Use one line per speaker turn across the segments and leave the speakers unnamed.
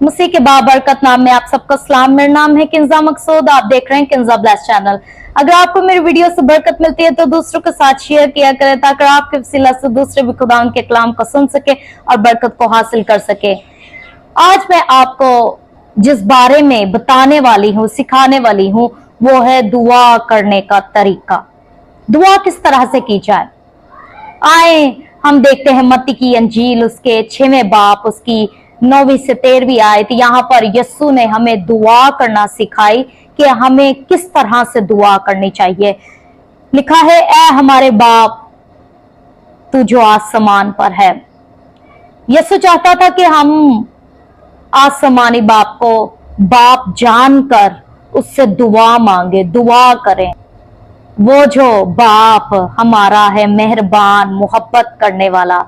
मसीह के बाबरकत नाम में आप सबको सलाम। मेरा नाम है किंजा मकसूद, आप देख रहे हैं किंजा ब्लेस चैनल। अगर आपको मेरी वीडियो से बरकत मिलती है तो दूसरों के साथ शेयर किया करें ताकि आपके वसीला से दूसरे भी खुदा के कलाम को सुन सके और बरकत को हासिल कर सके। आज मैं आपको जिस बारे में बताने वाली हूँ, सिखाने वाली हूँ, वो है दुआ करने का तरीका। दुआ किस तरह से की जाए। आए हम देखते हैं मत्ती की अंजील उसके 6वें बाब उसकी 9वीं से 13वीं आयत। यहाँ पर यीशु ने हमें दुआ करना सिखाई कि हमें किस तरह से दुआ करनी चाहिए। लिखा है, ऐ हमारे बाप तू जो आसमान पर है। यीशु चाहता था कि हम आसमानी बाप को बाप जानकर उससे दुआ मांगे, दुआ करें। वो जो बाप हमारा है, मेहरबान, मोहब्बत करने वाला।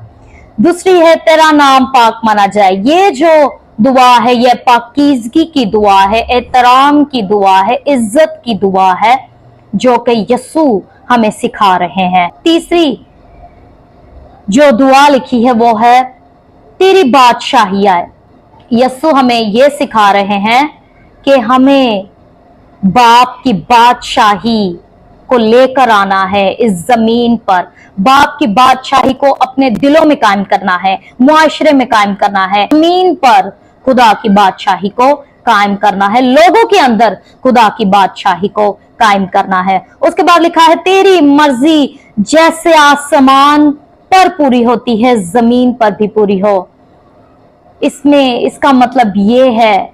दूसरी है, तेरा नाम पाक माना जाए। ये जो दुआ है, ये पाकीज़गी की दुआ है, एहतराम की दुआ है, इज्जत की दुआ है, जो कि यीशु हमें सिखा रहे हैं। तीसरी जो दुआ लिखी है वो है, तेरी बादशाही आए। यीशु हमें ये सिखा रहे हैं कि हमें बाप की बादशाही को लेकर आना है इस जमीन पर। बाप की बादशाही को अपने दिलों में कायम करना है, मुआशरे में कायम करना है, जमीन पर खुदा की बादशाही को कायम करना है, लोगों के अंदर खुदा की बादशाही को कायम करना है। उसके बाद लिखा है, तेरी मर्जी जैसे आसमान पर पूरी होती है जमीन पर भी पूरी हो। इसमें इसका मतलब ये है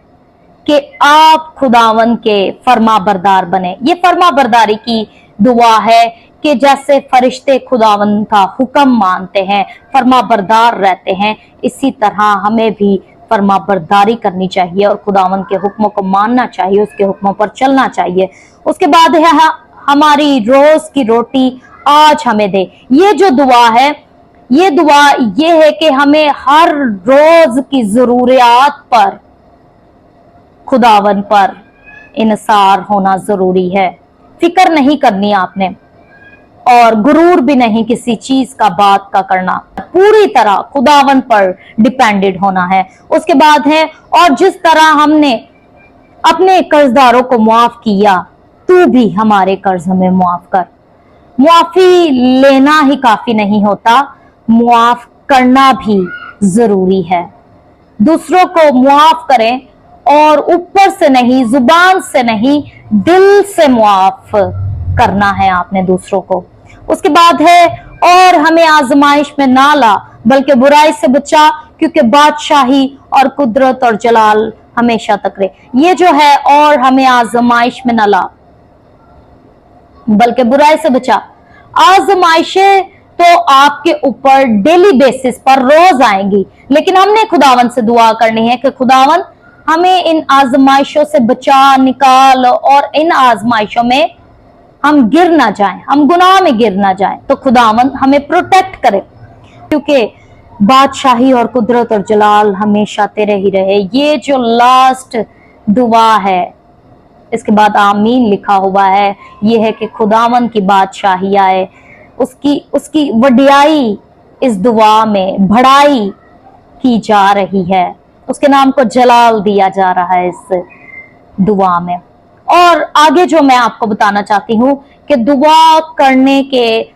कि आप खुदावन के फर्मा बरदार बने। ये फर्मा बरदारी की दुआ है कि जैसे फरिश्ते खुदावन का हुक्म मानते हैं, फर्मा बरदार रहते हैं, इसी तरह हमें भी फर्मा बरदारी करनी चाहिए और खुदावन के हुक्मों को मानना चाहिए, उसके हुक्मों पर चलना चाहिए। उसके बाद है, हमारी रोज की रोटी आज हमें दे। ये जो दुआ है, ये दुआ ये है कि हमें हर रोज की जरूरियात पर खुदावन पर इनसार होना जरूरी है। फिक्र नहीं करनी आपने और गुरूर भी नहीं किसी चीज का, बात का करना। पूरी तरह खुदावन पर डिपेंडेड होना है। उसके बाद है, और जिस तरह हमने अपने कर्जदारों को माफ किया, तू भी हमारे कर्ज हमें माफ कर। मुआफी लेना ही काफी नहीं होता, मुआफ करना भी जरूरी है। दूसरों को मुआफ करें और ऊपर से नहीं, जुबान से नहीं, दिल से मुआफ करना है आपने दूसरों को। उसके बाद है, और हमें आजमाइश में ना ला बल्कि बुराई से बचा, क्योंकि बादशाही और कुदरत और जलाल हमेशा तक रहे। ये जो है, और हमें आजमाइश में ना ला बल्कि बुराई से बचा। आजमाइशें तो आपके ऊपर डेली बेसिस पर रोज आएंगी, लेकिन हमने खुदावन से दुआ करनी है कि खुदावन हमें इन आजमाइशों से बचा, निकाल, और इन आजमाइशों में हम गिर ना जाएं, हम गुनाह में गिर ना जाएं। तो खुदावन हमें प्रोटेक्ट करे, क्योंकि बादशाही और कुदरत और जलाल हमेशा तेरे ही रहे। ये जो लास्ट दुआ है, इसके बाद आमीन लिखा हुआ है, ये है कि खुदावन की बादशाही आए, उसकी वडियाई इस दुआ में बढ़ाई की जा रही है, उसके नाम को जलाल दिया जा रहा है इस दुआ में। और आगे जो मैं आपको बताना चाहती हूँ कि दुआ करने के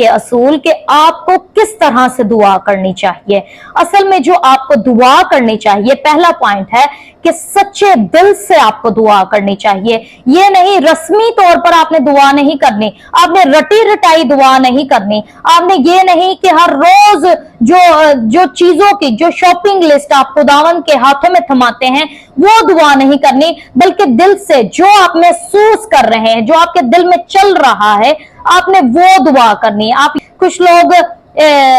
असूल कि आपको किस तरह से दुआ करनी चाहिए। असल में जो आपको दुआ करनी चाहिए, पहला पॉइंट है कि सच्चे दिल से आपको दुआ करनी चाहिए। ये नहीं रस्मी तौर पर आपने दुआ नहीं करनी, आपने रटी रटाई दुआ नहीं करनी, आपने ये नहीं कि हर रोज जो चीजों की जो शॉपिंग लिस्ट आप खुदावन के हाथों में थमाते हैं वो दुआ नहीं करनी, बल्कि दिल से जो आप महसूस कर रहे हैं, जो आपके दिल में चल रहा है, आपने वो दुआ करनी है। आप कुछ लोग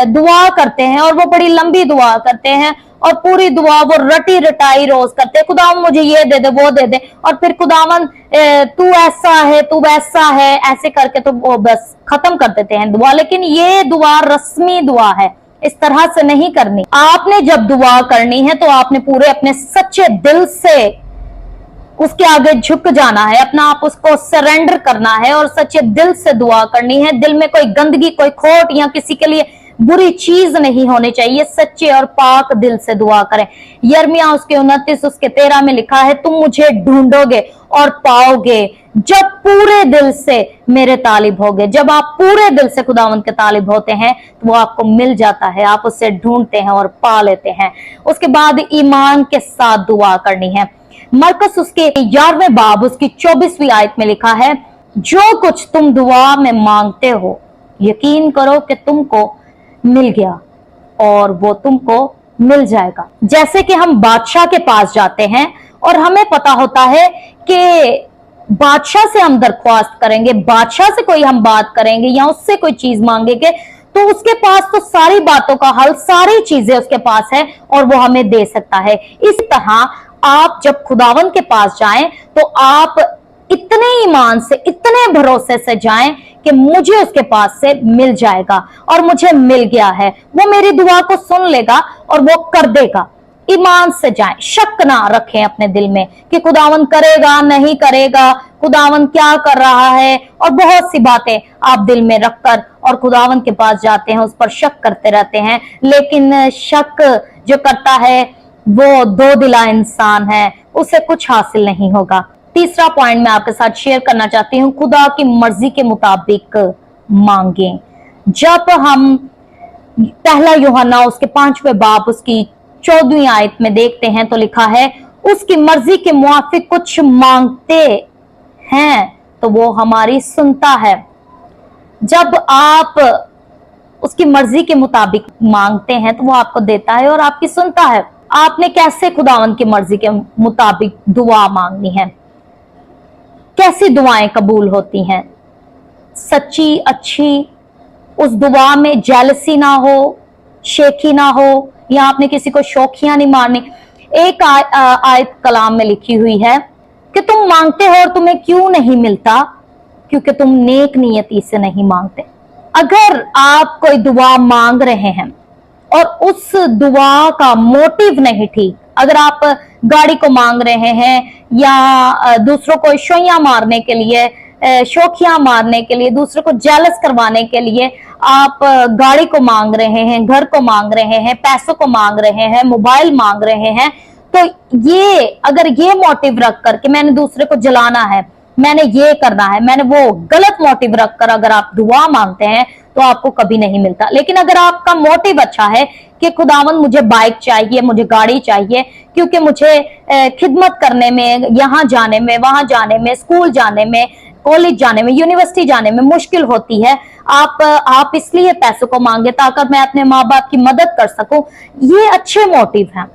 दुआ करते हैं और वो बड़ी लंबी दुआ करते हैं और पूरी दुआ वो रटी रटाई रोज करते हैं, खुदावन मुझे ये दे दे, वो दे दे, और फिर खुदावन तू ऐसा है, तू वैसा है, ऐसे करके तो वो बस खत्म कर देते हैं दुआ। लेकिन ये दुआ रस्मी दुआ है, इस तरह से नहीं करनी। आपने जब दुआ करनी है तो आपने पूरे अपने सच्चे दिल से उसके आगे झुक जाना है, अपना आप उसको सरेंडर करना है और सच्चे दिल से दुआ करनी है। दिल में कोई गंदगी, कोई खोट या किसी के लिए बुरी चीज नहीं होनी चाहिए। सच्चे और पाक दिल से दुआ करें। यिर्मयाह उसके 29 उसके 13 में लिखा है, तुम मुझे ढूंढोगे और पाओगे जब पूरे दिल से मेरे तालिब होगे। जब आप पूरे दिल से खुदावंद के तालिब होते हैं तो वो आपको मिल जाता है, आप उससे ढूंढते हैं और पा लेते हैं। उसके बाद ईमान के साथ दुआ करनी है। मरकस उसके 11वें बाब उसकी 24वीं आयत में लिखा है, जो कुछ तुम दुआ में मांगते हो यकीन करो कि तुमको मिल गया और वो तुमको मिल जाएगा। जैसे कि हम बादशाह के पास जाते हैं और हमें पता होता है कि बादशाह से हम दरख्वास्त करेंगे, बादशाह से कोई हम बात करेंगे या उससे कोई चीज मांगेंगे तो उसके पास तो सारी बातों का हल, सारी चीजें उसके पास है और वो हमें दे सकता है। इस तरह आप जब खुदावंद के पास जाएं तो आप इतने ईमान से, इतने भरोसे से जाएं कि मुझे उसके पास से मिल जाएगा और मुझे मिल गया है। वो मेरी दुआ को सुन लेगा और वो कर देगा। ईमान से जाएं, शक ना रखें अपने दिल में कि खुदावंद करेगा नहीं करेगा, खुदावंद क्या कर रहा है, और बहुत सी बातें आप दिल में रखकर और खुदावंद के पास जाते हैं, उस पर शक करते रहते हैं। लेकिन शक जो करता है वो दो दिला इंसान है, उसे कुछ हासिल नहीं होगा। तीसरा पॉइंट मैं आपके साथ शेयर करना चाहती हूँ, खुदा की मर्जी के मुताबिक मांगे। जब हम पहला यूहन्ना उसके 5वें बाब उसकी 14वीं आयत में देखते हैं तो लिखा है, उसकी मर्जी के मुआफिक कुछ मांगते हैं तो वो हमारी सुनता है। जब आप उसकी मर्जी के मुताबिक मांगते हैं तो वो आपको देता है और आपकी सुनता है। आपने कैसे खुदावंद की मर्जी के मुताबिक दुआ मांगनी है, कैसी दुआएं कबूल होती हैं, सच्ची अच्छी, उस दुआ में जेलसी ना हो, शेखी ना हो, या आपने किसी को शौखियां नहीं मारनी। एक आयत कलाम में लिखी हुई है कि तुम मांगते हो और तुम्हें क्यों नहीं मिलता, क्योंकि तुम नेक नियति से नहीं मांगते। अगर आप कोई दुआ मांग रहे हैं और उस दुआ का मोटिव नहीं ठीक, अगर आप गाड़ी को मांग रहे हैं या दूसरों को शोइयां मारने के लिए, शौखियां मारने के लिए, दूसरों को जेलस करवाने के लिए आप गाड़ी को मांग रहे हैं, घर को मांग रहे हैं, पैसों को मांग रहे हैं, मोबाइल मांग रहे हैं, तो ये अगर ये मोटिव रखकर कि मैंने दूसरे को जलाना है, मैंने ये करना है, मैंने वो गलत मोटिव रखकर अगर आप दुआ मांगते हैं तो आपको कभी नहीं मिलता। लेकिन अगर आपका मोटिव अच्छा है कि खुदावंद मुझे बाइक चाहिए, मुझे गाड़ी चाहिए, क्योंकि मुझे खिदमत करने में, यहाँ जाने में, वहां जाने में, स्कूल जाने में, कॉलेज जाने में, यूनिवर्सिटी जाने में मुश्किल होती है, आप इसलिए पैसों को मांगे ताकि मैं अपने माँ बाप की मदद कर सकूं, ये अच्छे मोटिव हैं,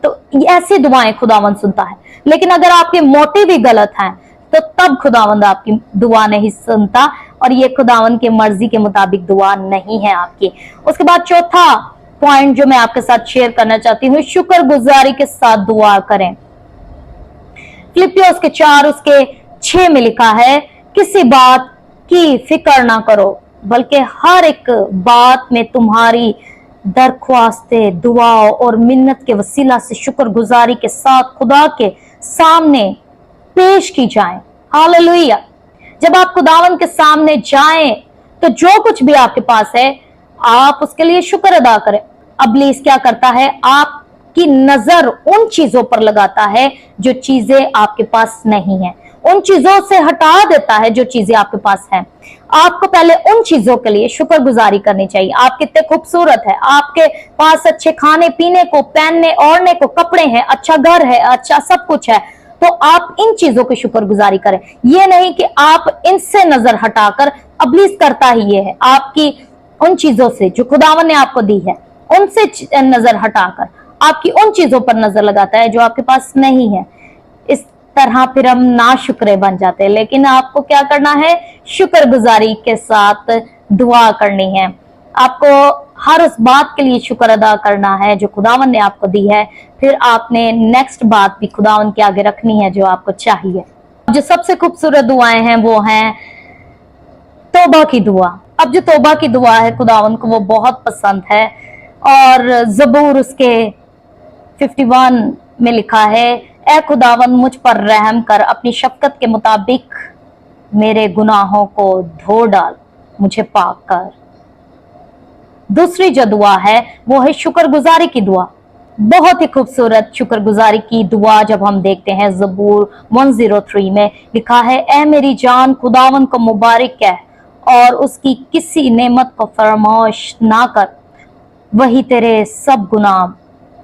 तो ऐसी दुआएं खुदावंद सुनता है। लेकिन अगर आपके मोटिव ही गलत हैं तो तब खुदावंद आपकी दुआ नहीं सुनता और ये खुदावंद की मर्जी के मुताबिक दुआ नहीं है आपकी। उसके बाद चौथा पॉइंट जो मैं आपके साथ शेयर करना चाहती हूँ, शुक्रगुजारी के साथ दुआ करें। फिलिपियों के 4 उसके 6 में लिखा है, किसी बात की फिक्र ना करो बल्कि हर एक बात में तुम्हारी दरख्वास्ते, दुआओं और मिन्नत के वसीला से शुक्रगुजारी के साथ खुदा के सामने पेश की जाएं। हालेलुया। जब आप खुदावंद के सामने जाएं तो जो कुछ भी आपके पास है आप उसके लिए शुक्र अदा करें। इब्लीस क्या करता है, आपकी नजर उन चीजों पर लगाता है जो चीजें आपके पास नहीं है, उन चीजों से हटा देता है जो चीजें आपके पास हैं। आपको पहले उन चीजों के लिए शुक्रगुजारी करनी चाहिए। आप कितने खूबसूरत है, आपके पास अच्छे खाने पीने को, पहनने ओढ़ने को कपड़े हैं, अच्छा घर है, अच्छा सब कुछ है, तो आप इन चीजों की शुक्रगुजारी करें। ये नहीं कि आप इनसे नजर हटाकर, इब्लीस करता ही ये है, आपकी उन चीजों से जो खुदावन ने आपको दी है उनसे नजर हटाकर आपकी उन चीजों पर नजर लगाता है जो आपके पास नहीं है। इस तरह फिर हम नाशुक्रे बन जाते हैं। लेकिन आपको क्या करना है, शुक्रगुजारी के साथ दुआ करनी है। आपको हर उस बात के लिए शुक्र अदा करना है जो खुदावन ने आपको दी है। फिर आपने नेक्स्ट बात भी खुदावन के आगे रखनी है जो आपको चाहिए। जो सबसे खूबसूरत दुआएं हैं वो हैं तौबा की दुआ। अब जो तौबा की दुआ है खुदावन को वो बहुत पसंद है और ज़बूर उसके 51 में लिखा है, ऐ खुदावन मुझ पर रहम कर, अपनी शफकत के मुताबिक मेरे गुनाहों को धो डाल, मुझे पाक कर। दूसरी जो दुआ है वो है शुक्रगुजारी की दुआ। बहुत ही खूबसूरत शुक्रगुजारी की दुआ जब हम देखते हैं ज़बूर 103 में लिखा है, ए मेरी जान खुदावन को मुबारक है और उसकी किसी नेमत को फरमाश ना कर, वही तेरे सब गुनाह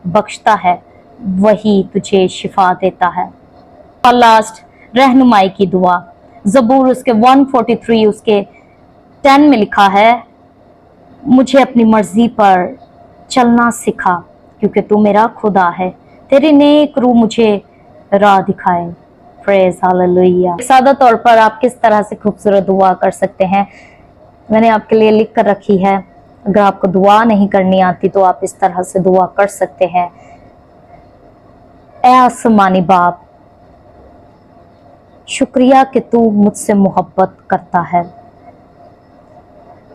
बख्शता है, वही तुझे शिफा देता है। और लास्ट रहनुमाई की दुआ ज़बूर उसके 143 उसके 10 में लिखा है, मुझे अपनी मर्जी पर चलना सिखा क्योंकि तू मेरा खुदा है, तेरी नेक रूह मुझे राह दिखाए। Praise hallelujah. सादा तौर पर आप किस तरह से खूबसूरत दुआ कर सकते हैं मैंने आपके लिए लिख कर रखी है। अगर आपको दुआ नहीं करनी आती तो आप इस तरह से दुआ कर सकते हैं। ऐ आसमानी बाप, शुक्रिया कि तू मुझसे मोहब्बत करता है।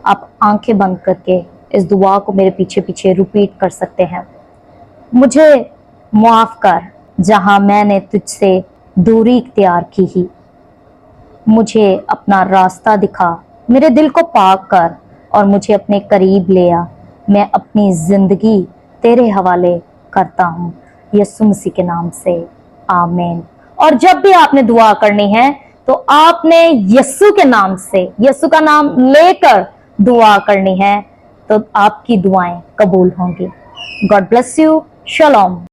आप आंखें बंद करके इस दुआ को मेरे पीछे पीछे रिपीट कर सकते हैं। मुझे माफ कर जहां मैंने तुझसे दूरी इख्तियार की ही, मुझे अपना रास्ता दिखा, मेरे दिल को पाक कर और मुझे अपने करीब ले आ। मैं अपनी जिंदगी तेरे हवाले करता हूँ, यीशु मसीह के नाम से, आमीन। और जब भी आपने दुआ करनी है तो आपने यीशु के नाम से, यीशु का नाम लेकर दुआ करनी है, तो आपकी दुआएं कबूल होंगी। God bless you. शलोम।